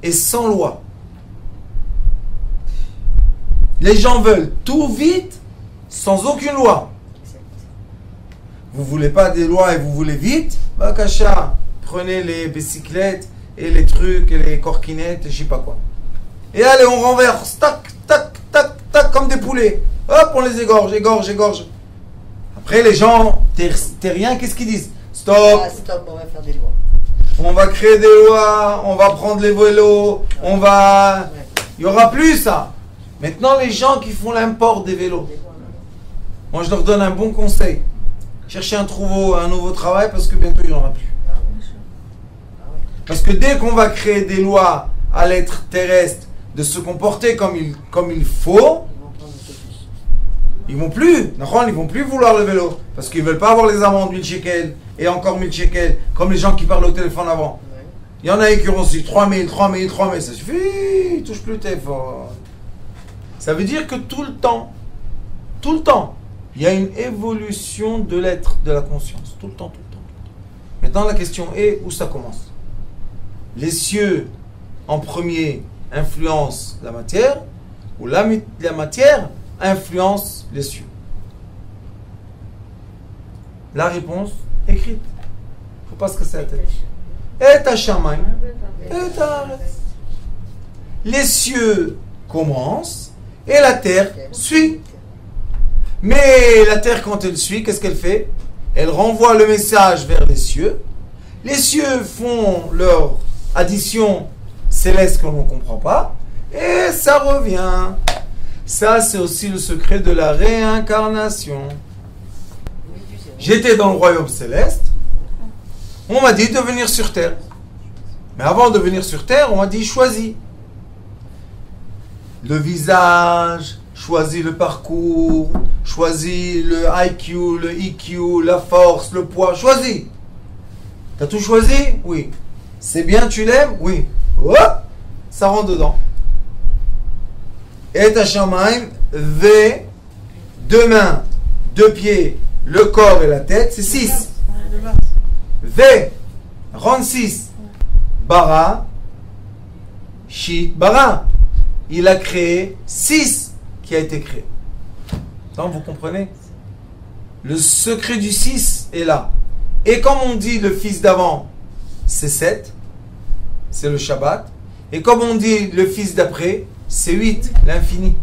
et sans loi. Les gens veulent tout vite sans aucune loi. Vous voulez pas des lois et vous voulez vite? Bah cacha, prenez les bicyclettes et les trucs et les corquinettes et je sais pas quoi. Et allez, on renverse, tac, tac, tac, tac, comme des poulets. Hop, on les égorge, égorge, égorge. Après, les gens terriens, qu'est-ce qu'ils disent? Stop, Ah, stop, on va faire des lois. on va créer des lois, on va prendre les vélos, on va... Il n'y aura plus ça. Maintenant, les gens qui font l'import des vélos, moi je leur donne un bon conseil. Cherchez un nouveau travail parce que bientôt il n'y en aura plus. Parce que dès qu'on va créer des lois à l'être terrestre de se comporter comme il faut, ils vont plus vouloir le vélo. Parce qu'ils ne veulent pas avoir les amendes 1000 shekels et encore 1000 shekels, comme les gens qui parlent au téléphone avant. Il y en a qui auront aussi 3000, ça suffit, ils touchent plus le téléphone. Ça veut dire que tout le temps, il y a une évolution de l'être, de la conscience. Tout le temps. Maintenant, la question est où ça commence? Les cieux, en premier, influencent la matière, ou la matière influence les cieux? La réponse écrite. Il ne faut pas se casser la tête. Et ta shaman, et ta arrête. Les cieux commencent et la terre suit. Mais la terre, quand elle suit, qu'est-ce qu'elle fait? Elle renvoie le message vers les cieux. Les cieux font leur addition céleste qu'on ne comprend pas. Et ça revient. Ça, c'est aussi le secret de la réincarnation. J'étais dans le royaume céleste. On m'a dit de venir sur terre. Mais avant de venir sur terre, on m'a dit choisis. Le visage, choisis le parcours, choisis le IQ, le EQ, la force, le poids, choisis. T'as tout choisi? Oui. C'est bien, tu l'aimes? Oui. Hop, ça rentre dedans. Et ta shamaim, V, 2 mains, 2 pieds, le corps et la tête, c'est 6. V, rend 6. Bara, Shit, Bara. Il a créé 6 qui a été créé. Donc, vous comprenez? Le secret du 6 est là. Et comme on dit le fils d'avant, c'est 7, c'est le Shabbat. Et comme on dit le fils d'après, c'est 8, l'infini.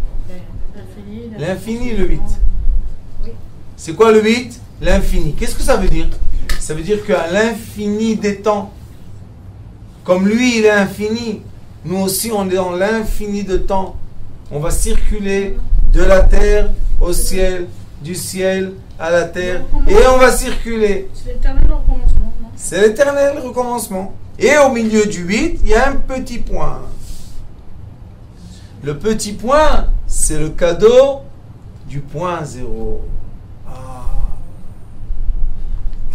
L'infini, le 8. C'est quoi le 8? L'infini. Qu'est-ce que ça veut dire? Ça veut dire qu'à l'infini des temps, comme lui il est infini, nous aussi on est dans l'infini de temps. On va circuler de la terre au ciel, du ciel à la terre, et on va circuler. C'est l'éternel recommencement, non? C'est l'éternel recommencement. Et au milieu du 8, il y a un petit point. Le petit point, c'est le cadeau du point 0. Ah,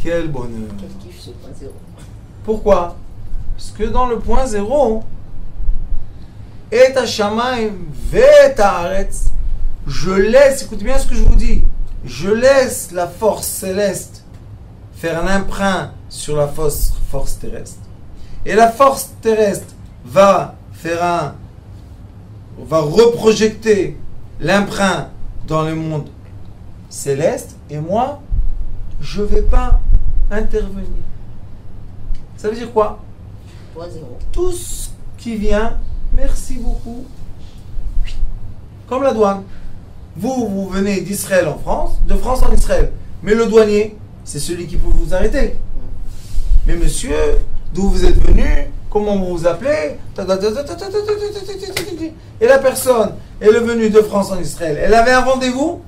quel bonheur. Quel kiff ce point zéro. Pourquoi? Parce que dans le point 0, et Hashamayim vet haaretz, je laisse, écoutez bien ce que je vous dis, je laisse la force céleste faire un emprunt sur la force terrestre. Et la force terrestre va reprojeter l'emprunt dans le monde céleste, et moi, je ne vais pas intervenir. Ça veut dire quoi? Point zéro. Tout ce qui vient, merci beaucoup. Comme la douane. Vous venez d'Israël en France, de France en Israël. Mais le douanier, c'est celui qui peut vous arrêter. Mais monsieur, d'où vous êtes venu, comment vous vous appelez? Et la personne, elle est venue de France en Israël. Elle avait un rendez-vous,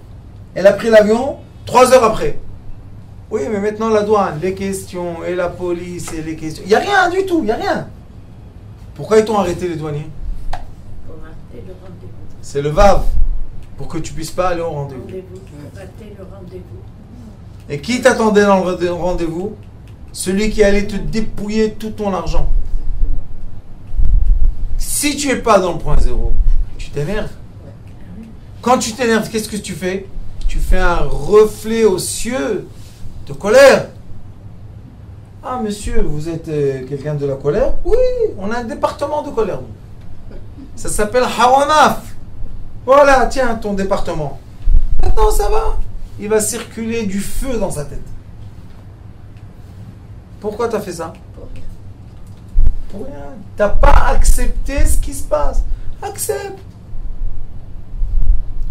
elle a pris l'avion 3 heures après. Oui, mais maintenant la douane, les questions, et la police, et les questions. Il n'y a rien du tout, il n'y a rien. Pourquoi ils t'ont arrêté les douaniers? Pour rater le rendez-vous. C'est le VAV, pour que tu puisses pas aller au rendez-vous. Pour rater le rendez-vous. Et qui t'attendait dans le rendez-vous? Celui qui allait te dépouiller tout ton argent. Si tu n'es pas dans le point 0, tu t'énerves. Quand tu t'énerves, qu'est-ce que tu fais? Tu fais un reflet aux cieux de colère. Ah monsieur, vous êtes quelqu'un de la colère? Oui, on a un département de colère. Ça s'appelle Hawanaf. Voilà, tiens, ton département. Maintenant, ça va. Il va circuler du feu dans sa tête. Pourquoi tu as fait ça? Pour rien. Tu n'as pas accepté ce qui se passe. Accepte.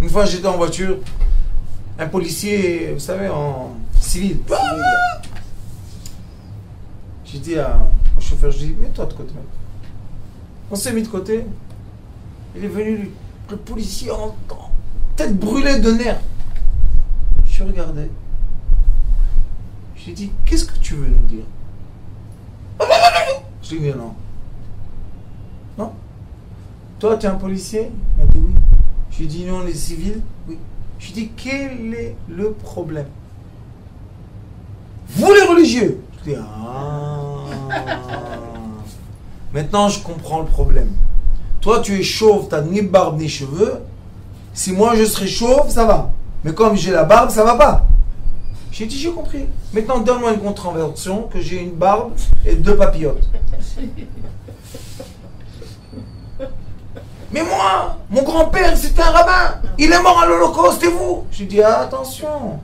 Une fois, j'étais en voiture. Un policier, vous savez, en civil. J'ai dit au chauffeur, je dis, mets-toi de côté. On s'est mis de côté. Il est venu, le policier, en tête brûlée de nerfs. Je regardais. J'ai dit, qu'est-ce que tu veux nous dire? Je lui ai dit, non. Non. Toi, tu es un policier? Il m'a dit oui. Je lui ai dit, nous, on est civils? Oui. Je lui ai dit, quel est le problème? Vous, les religieux? Je lui ai dit, maintenant, je comprends le problème. Toi, tu es chauve, tu n'as ni barbe ni cheveux. Si moi, je serais chauve, ça va. Mais comme j'ai la barbe, ça va pas. J'ai dit, j'ai compris. Maintenant, donne-moi une contravention que j'ai une barbe et 2 papillotes. Mais moi, mon grand-père, c'était un rabbin. Il est mort à l'Holocauste, et vous? J'ai dit, attention.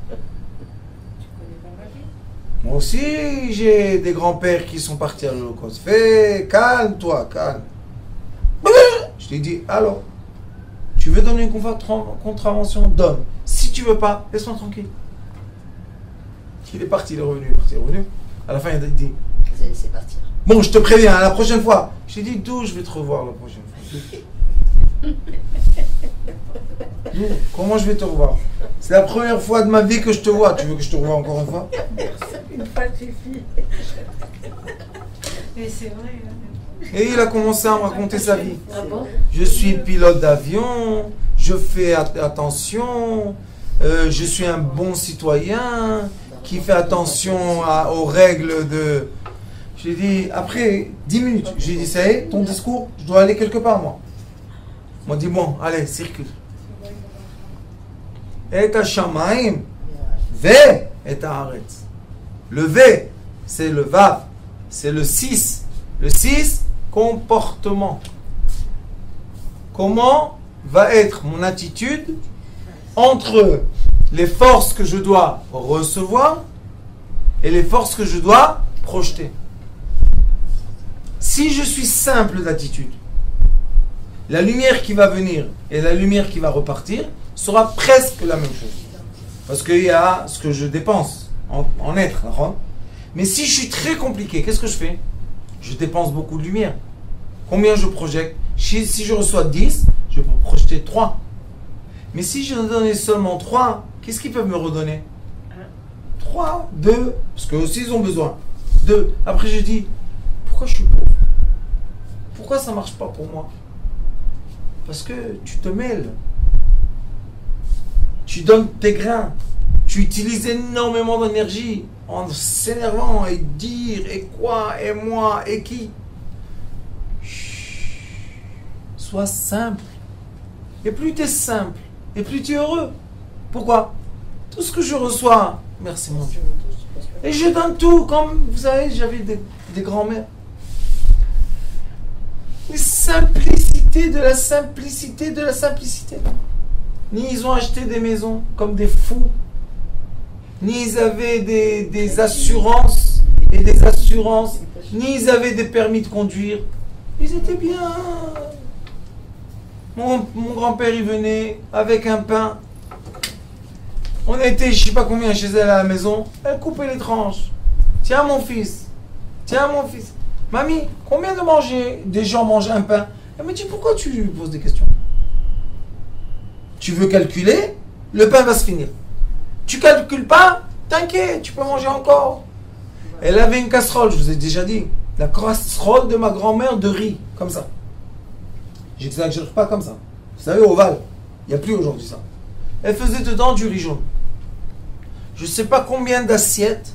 Moi aussi, j'ai des grands-pères qui sont partis à l'Holocauste. Calme-toi, calme. Je lui ai dit, alors, tu veux donner une contravention? Donne. Si tu veux pas, laisse-moi tranquille. Il est parti, il est revenu. À la fin, il a dit, Vous allez laisser partir. bon, je te préviens, la prochaine fois. J'ai dit, d'où je vais te revoir la prochaine fois? D'où? Comment je vais te revoir? C'est la première fois de ma vie que je te vois. Tu veux que je te revoie encore une fois? Une fois suffit. Mais c'est vrai. Et il a commencé à me raconter sa vie. Ah bon? Je suis pilote d'avion, je fais attention, je suis un bon citoyen qui fait attention aux règles de... J'ai dit, après 10 minutes, j'ai dit, ça y est, ton discours, je dois aller quelque part, moi. On m'a dit, bon, allez, circule. Et Hashamayim, ve et haaretz. Le V, c'est le Vav, c'est le 6. Le 6, comportement. Comment va être mon attitude entre les forces que je dois recevoir et les forces que je dois projeter? Si je suis simple d'attitude, la lumière qui va venir et la lumière qui va repartir sera presque la même chose. Parce qu'il y a ce que je dépense en être. Mais si je suis très compliqué, qu'est-ce que je fais? Je dépense beaucoup de lumière. Combien je projette? Si je reçois 10, je peux projeter 3. Mais si je donnais seulement 3, qu'est-ce qu'ils peuvent me redonner? 3, 2, parce qu'eux aussi ils ont besoin. 2. Après je dis, pourquoi je suis pauvre? Pourquoi ça ne marche pas pour moi? Parce que tu te mêles. Tu donnes tes grains. Tu utilises énormément d'énergie en s'énervant et dire, et quoi, et moi, et qui. Chut. Sois simple. Et plus tu es simple, et plus tu es heureux. Pourquoi? Tout ce que je reçois, merci mon Dieu. Et je donne tout, comme vous savez, j'avais des grands-mères. Les simplicités de la simplicité de la simplicité. Ni ils ont acheté des maisons comme des fous, ni ils avaient des assurances et des assurances, ni ils avaient des permis de conduire. Ils étaient bien. Mon grand-père, il venait avec un pain. On était, je ne sais pas combien, chez elle à la maison. Elle coupait les tranches. Tiens mon fils. Tiens mon fils. Mamie, combien des gens mangent un pain? Elle me dit, pourquoi tu lui poses des questions? Tu veux calculer, le pain va se finir. Tu calcules pas, t'inquiète, tu peux manger encore. Elle avait une casserole, je vous ai déjà dit. La casserole de ma grand-mère de riz, comme ça. J'exagère pas comme ça. Vous savez, ovale. Il n'y a plus aujourd'hui ça. Elle faisait dedans du riz jaune. Je ne sais pas combien d'assiettes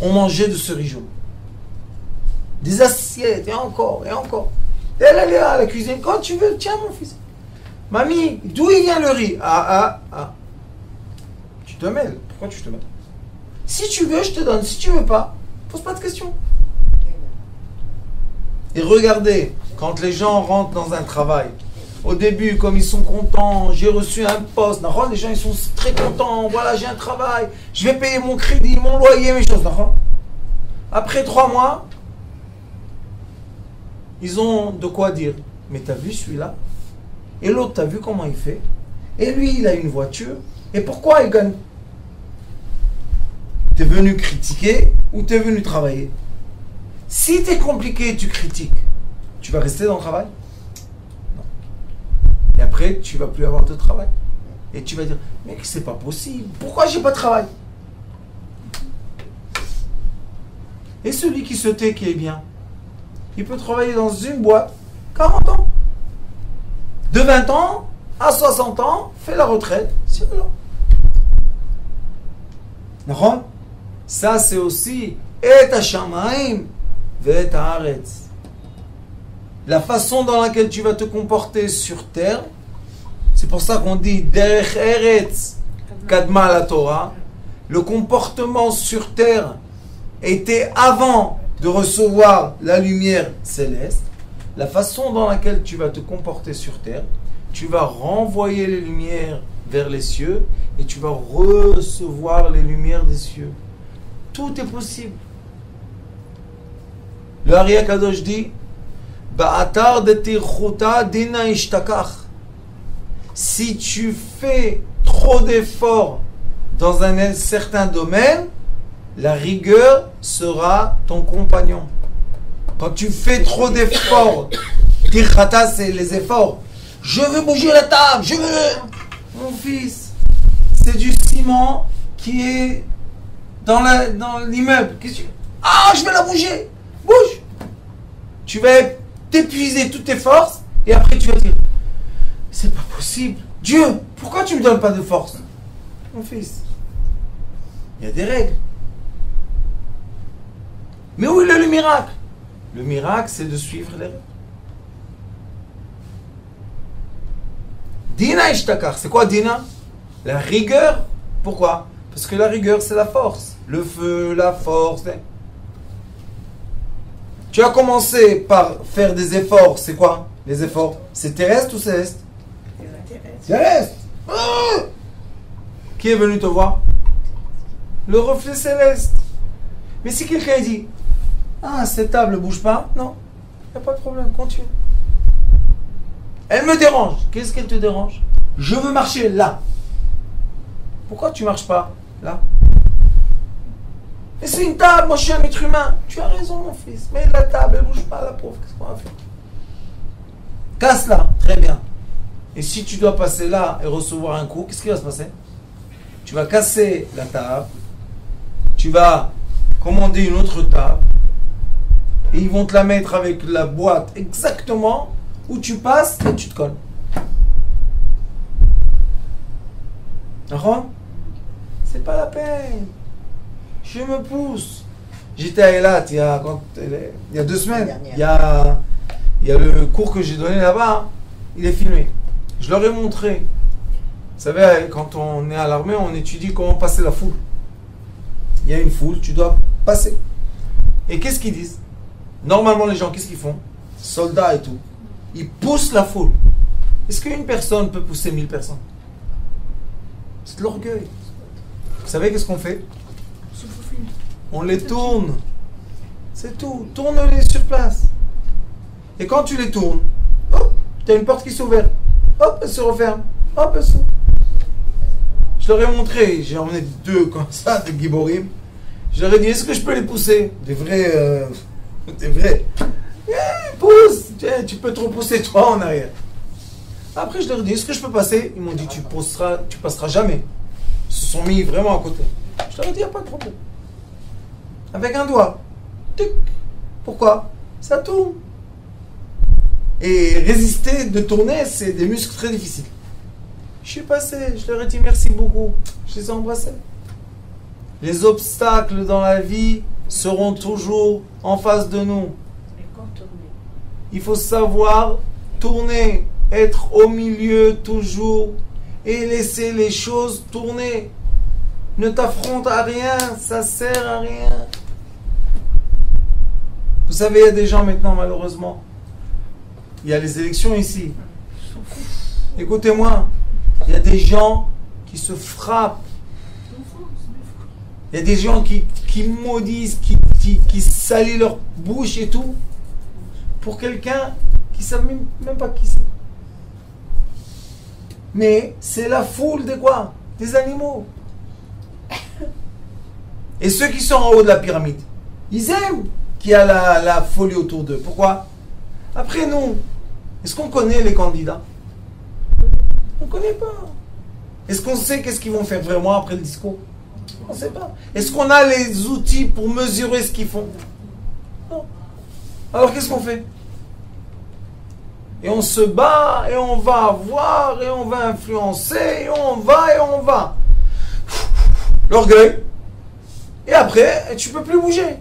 on mangeait de ce riz jaune. Des assiettes, et encore, et encore. Et elle allait à la cuisine. Quand tu veux, tiens mon fils. Mamie, d'où il vient le riz? Ah. Tu te mêles. Pourquoi tu te mêles? Si tu veux, je te donne. Si tu veux pas, pose pas de questions. Et regardez, quand les gens rentrent dans un travail, au début, comme ils sont contents, j'ai reçu un poste, les gens ils sont très contents, voilà, j'ai un travail, je vais payer mon crédit, mon loyer, mes choses. Après 3 mois, ils ont de quoi dire. Mais t'as vu celui-là? Et l'autre, t'as vu comment il fait? Et lui, il a une voiture. Et pourquoi il gagne? T'es venu critiquer ou t'es venu travailler? Si t'es compliqué et tu critiques, tu vas rester dans le travail? Non. Et après, tu vas plus avoir de travail. Et tu vas dire, mec, c'est pas possible. Pourquoi j'ai pas de travail? Et celui qui se tait, qui est bien, il peut travailler dans une boîte 40 ans. De 20 ans à 60 ans, fait la retraite. C'est là. D'accord? Ça, c'est aussi et hashamaim ve'et haaretz. La façon dans laquelle tu vas te comporter sur terre, c'est pour ça qu'on dit derech eretz kadma la Torah. Le comportement sur terre était avant de recevoir la lumière céleste. La façon dans laquelle tu vas te comporter sur terre, tu vas renvoyer les lumières vers les cieux et tu vas recevoir les lumières des cieux. Tout est possible. Le Ari Akadosh dit, Ba'atar de tirchuta dina ishtakach. Si tu fais trop d'efforts dans un certain domaine, la rigueur sera ton compagnon. Quand tu fais trop d'efforts, tirchata, c'est les efforts. Je veux bouger la table, je veux... Mon fils, c'est du ciment qui est dans l'immeuble. Ah, je vais la bouger. Bouge. Tu vas t'épuiser toutes tes forces et après tu vas dire, c'est pas possible. Dieu, pourquoi tu me donnes pas de force? Mon fils, il y a des règles. Mais où est le miracle? Le miracle, c'est de suivre les règles. Dina ishtakar, c'est quoi Dina? La rigueur. Pourquoi? Parce que la rigueur, c'est la force. Le feu, la force. Tu as commencé par faire des efforts. C'est quoi les efforts? C'est terrestre ou céleste? Terrestre. Qui est venu te voir? Le reflet céleste. Mais si quelqu'un dit, ah, cette table ne bouge pas, non, il n'y a pas de problème, continue. Elle me dérange. Qu'est-ce qu'elle te dérange? Je veux marcher là. Pourquoi tu marches pas là? Mais c'est une table, moi je suis un être humain. Tu as raison mon fils, mais la table elle bouge pas, la pauvre, qu'est-ce qu'on va faire? Casse-la, très bien. Et si tu dois passer là et recevoir un coup, qu'est-ce qui va se passer? Tu vas casser la table, tu vas commander une autre table, et ils vont te la mettre avec la boîte exactement où tu passes et tu te colles. D'accord? C'est pas la peine. Je me pousse. J'étais à Eilat il y a 2 semaines. Il y a le cours que j'ai donné là-bas, il est filmé. Je leur ai montré. Vous savez, quand on est à l'armée, on étudie comment passer la foule. Il y a une foule, tu dois passer. Et qu'est-ce qu'ils disent? Normalement, les gens, qu'est-ce qu'ils font? Soldats et tout. Ils poussent la foule. Est-ce qu'une personne peut pousser 1000 personnes? C'est de l'orgueil. Vous savez qu'est-ce qu'on fait? On les tourne. C'est tout. Tourne-les sur place. Et quand tu les tournes, hop, tu as une porte qui s'ouvre. Hop, elle se referme. Hop, elle s'ouvre. Je leur ai montré, j'ai emmené 2 comme ça, de Giborim. Je leur ai dit, est-ce que je peux les pousser? Des vrais. Pousse. Tu peux te repousser toi en arrière. Après, je leur ai dit, est-ce que je peux passer? Ils m'ont dit, tu passeras jamais. Ils se sont mis vraiment à côté. Je leur ai dit, il n'y a pas de problème. Avec un doigt. Tic. Pourquoi? Ça tourne. Et résister de tourner, c'est des muscles très difficiles. Je suis passé, je leur ai dit merci beaucoup. Je les ai embrassés. Les obstacles dans la vie seront toujours en face de nous. Il faut savoir tourner, être au milieu toujours et laisser les choses tourner. Ne t'affronte à rien, ça sert à rien. Vous savez, il y a des gens maintenant, malheureusement. Il y a les élections ici. Écoutez-moi, il y a des gens qui se frappent. Il y a des gens qui maudissent, qui salissent leur bouche et tout, pour quelqu'un qui ne sait même pas qui c'est. Mais c'est la foule de quoi? Des animaux. Et ceux qui sont en haut de la pyramide, ils aiment qu'il y a la folie autour d'eux. Pourquoi? Après nous, est-ce qu'on connaît les candidats? On ne connaît pas. Est-ce qu'on sait qu'est-ce qu'ils vont faire vraiment après le discours? On ne sait pas. Est-ce qu'on a les outils pour mesurer ce qu'ils font? Non. Alors qu'est-ce qu'on fait? Et on se bat, et on va voir, et on va influencer, et on va. L'orgueil. Et après, tu ne peux plus bouger.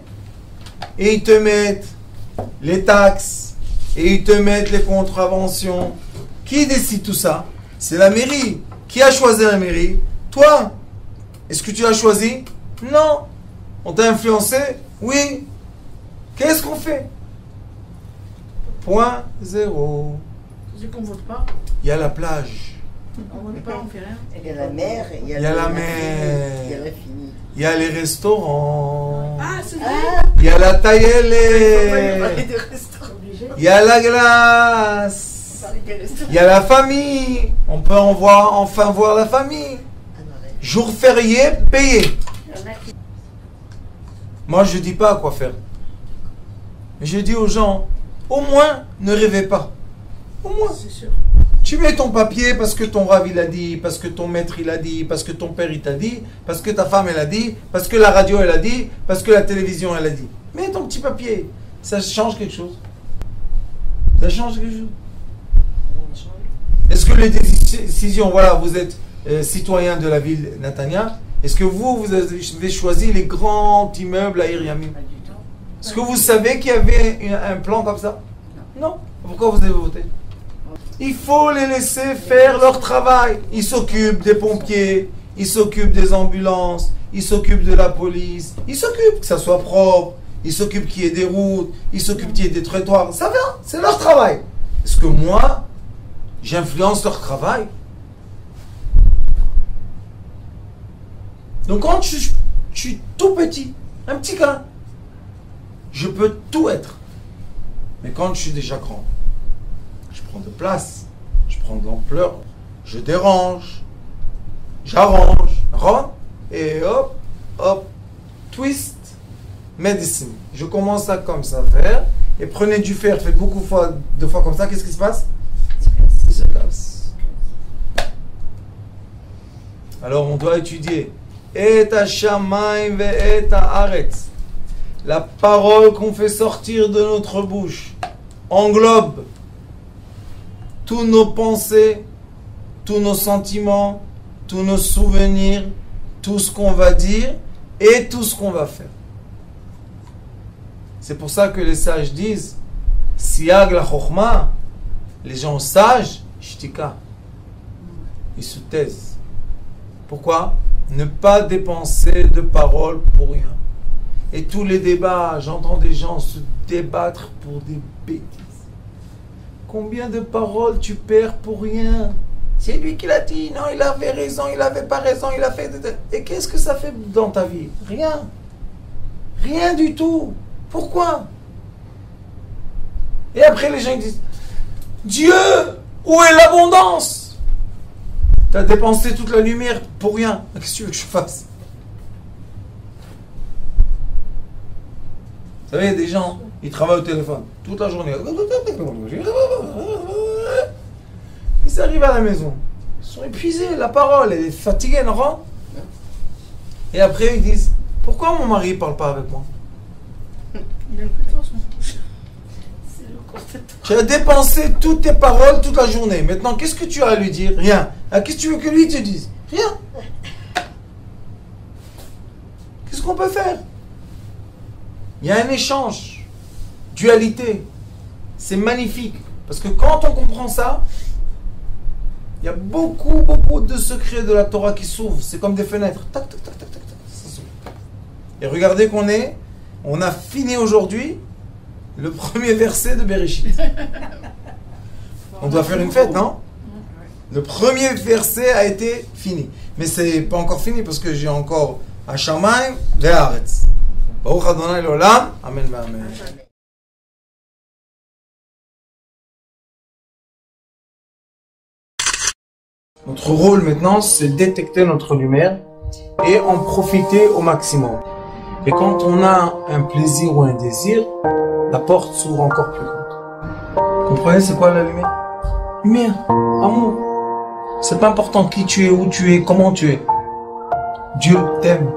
Et ils te mettent les taxes, et ils te mettent les contraventions. Qui décide tout ça? C'est la mairie. Qui a choisi la mairie? Toi. Est-ce que tu l'as choisi? Non. On t'a influencé? Oui. Qu'est-ce qu'on fait? Point 0. C'est qu'on vote pas. Il y a la plage. On vote pas, on fait rien. Il y a la mer, il y a la mer. Il y a l'infini. Il y a les restaurants. Ah, c'est vrai. Il y a la On va taillelle. parler de restaurants. Il y a la glace. Il y a la famille. On peut enfin voir la famille. Jour férié, payé. Moi, je ne dis pas quoi faire. Mais je dis aux gens, au moins, ne rêvez pas. Au moins. C'est sûr. Tu mets ton papier parce que ton rave il a dit, parce que ton maître il a dit, parce que ton père il t'a dit, parce que ta femme elle a dit, parce que la radio elle a dit, parce que la télévision elle a dit. Mets ton petit papier. Ça change quelque chose. Ça change quelque chose. Est-ce que les décisions, voilà, vous êtes citoyen de la ville Netanya, est-ce que vous avez choisi les grands immeubles à Iriamim? Est-ce que vous savez qu'il y avait un plan comme ça? Non. Pourquoi vous avez voté? Il faut les laisser faire leur travail. Ils s'occupent des pompiers, ils s'occupent des ambulances, ils s'occupent de la police, ils s'occupent que ça soit propre, ils s'occupent qu'il y ait des routes, ils s'occupent qu'il y ait des trottoirs. Ça va, c'est leur travail. Est-ce que moi, j'influence leur travail? Donc quand je suis tout petit, un petit gars, je peux tout être. Mais quand je suis déjà grand, je prends de place. prend de l'ampleur, je dérange, j'arrange, et hop, hop, twist, medicine. Je commence à comme ça faire, et prenez du fer, faites deux fois comme ça, qu'est-ce qui se passe? Il se casse. Alors on doit étudier. Et Hashamayim ve'et haaretz. La parole qu'on fait sortir de notre bouche englobe tous nos pensées, tous nos sentiments, tous nos souvenirs, tout ce qu'on va dire et tout ce qu'on va faire. C'est pour ça que les sages disent Siag la chokhma, les gens sages, shtika, ils se taisent. Pourquoi? Ne pas dépenser de paroles pour rien. Et tous les débats, j'entends des gens se débattre pour des bêtises. Combien de paroles tu perds pour rien? C'est lui qui l'a dit, non, il avait raison, il n'avait pas raison, il a fait... Et qu'est-ce que ça fait dans ta vie? Rien. Rien du tout. Pourquoi? Et après les gens ils disent, Dieu, où est l'abondance? Tu as dépensé toute la lumière pour rien. Qu'est-ce que tu veux que je fasse? Vous savez, il y a des gens, ils travaillent au téléphone toute la journée. Ils arrivent à la maison. Ils sont épuisés, la parole, elle est fatiguée, non? Et après, ils disent, pourquoi mon mari ne parle pas avec moi? Il a plus de son bouche. C'est le concept. Tu as dépensé toutes tes paroles toute la journée. Maintenant, qu'est-ce que tu as à lui dire? Rien. Qu'est-ce que tu veux que lui te dise? Rien. Qu'est-ce qu'on peut faire? Il y a un échange. Dualité. C'est magnifique. Parce que quand on comprend ça, il y a beaucoup, beaucoup de secrets de la Torah qui s'ouvrent. C'est comme des fenêtres. Tac, tac, tac, tac, tac, tac. Ça s'ouvre. Et regardez on a fini aujourd'hui le premier verset de Bereshit. On doit faire une fête, non? Le premier verset a été fini. Mais c'est pas encore fini parce que j'ai encore Hashamayim ve'aretz. Baruch Adonai l'olam. Amen ve'amen. Notre rôle maintenant, c'est détecter notre lumière et en profiter au maximum. Et quand on a un plaisir ou un désir, la porte s'ouvre encore plus grande. Vous comprenez, c'est quoi la lumière? Lumière, amour. C'est pas important qui tu es, où tu es, comment tu es. Dieu t'aime.